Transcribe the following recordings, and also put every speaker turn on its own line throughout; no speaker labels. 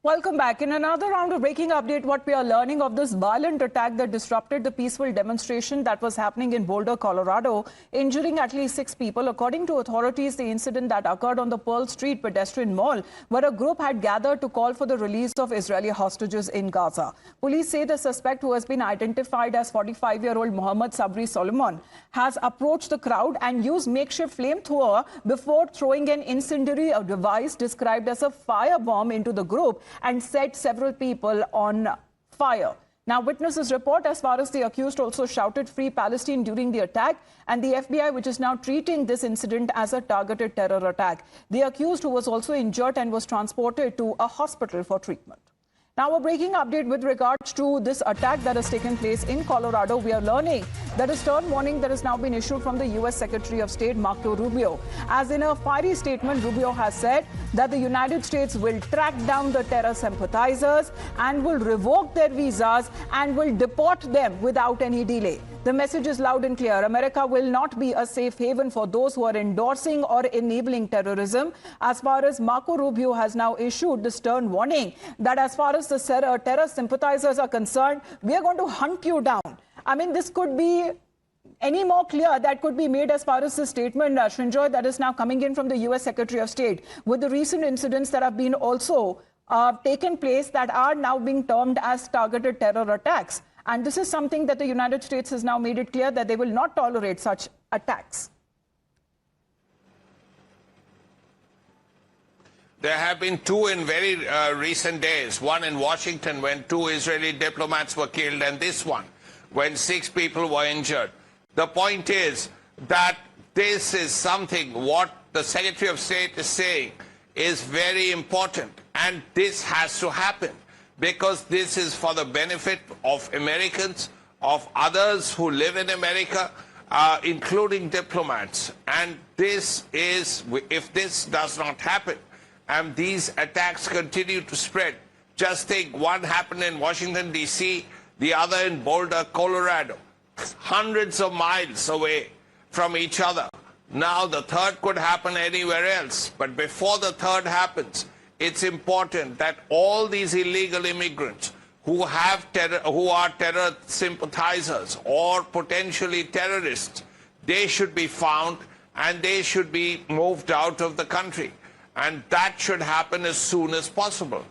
Welcome back. In another round of breaking update, what we are learning of this violent attack that disrupted the peaceful demonstration that was happening in Boulder, Colorado, injuring at least 6 people. According to authorities, the incident that occurred on the Pearl Street pedestrian mall, where a group had gathered to call for the release of Israeli hostages in Gaza. Police say the suspect, who has been identified as 45-year-old Mohammed Sabri Solomon, has approached the crowd and used makeshift flamethrower before throwing an incendiary device described as a firebomb into the group and set several people on fire. Now, witnesses report as far as the accused also shouted "Free Palestine" during the attack, and the FBI, which is now treating this incident as a targeted terror attack. The accused, who was also injured and was transported to a hospital for treatment. Now, a breaking update with regards to this attack that has taken place in Colorado. We are learning that a stern warning that has now been issued from the U.S. Secretary of State, Marco Rubio. As in a fiery statement, Rubio has said that the United States will track down the terror sympathizers and will revoke their visas and will deport them without any delay. The message is loud and clear. America will not be a safe haven for those who are endorsing or enabling terrorism. As far as Marco Rubio has now issued the stern warning that as far as the terror sympathizers are concerned, we are going to hunt you down. I mean, this could be any more clear that could be made as far as the statement, Srinjoy, that is now coming in from the U.S. Secretary of State, with the recent incidents that have been also taken place that are now being termed as targeted terror attacks. And this is something that the United States has now made it clear that they will not tolerate such attacks.
There have been two in very recent days, one in Washington when 2 Israeli diplomats were killed, and this one when 6 people were injured. The point is that this is something what the Secretary of State is saying is very important, and this has to happen because this is for the benefit of Americans, of others who live in America, including diplomats. And this is, if this does not happen, and these attacks continue to spread. Just think, one happened in Washington, D.C., the other in Boulder, Colorado, hundreds of miles away from each other. Now the third could happen anywhere else. But before the third happens, it's important that all these illegal immigrants who are terror sympathizers or potentially terrorists, they should be found and they should be moved out of the country. And that should happen as soon as possible.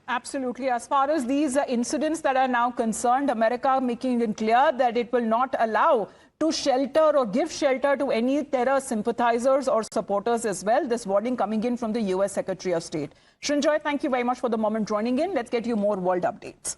Absolutely. As far as these incidents that are now concerned, America making it clear that it will not allow to shelter or give shelter to any terror sympathizers or supporters as well. This warning coming in from the U.S. Secretary of State. Srinjoy, thank you very much for the moment joining in. Let's get you more world updates.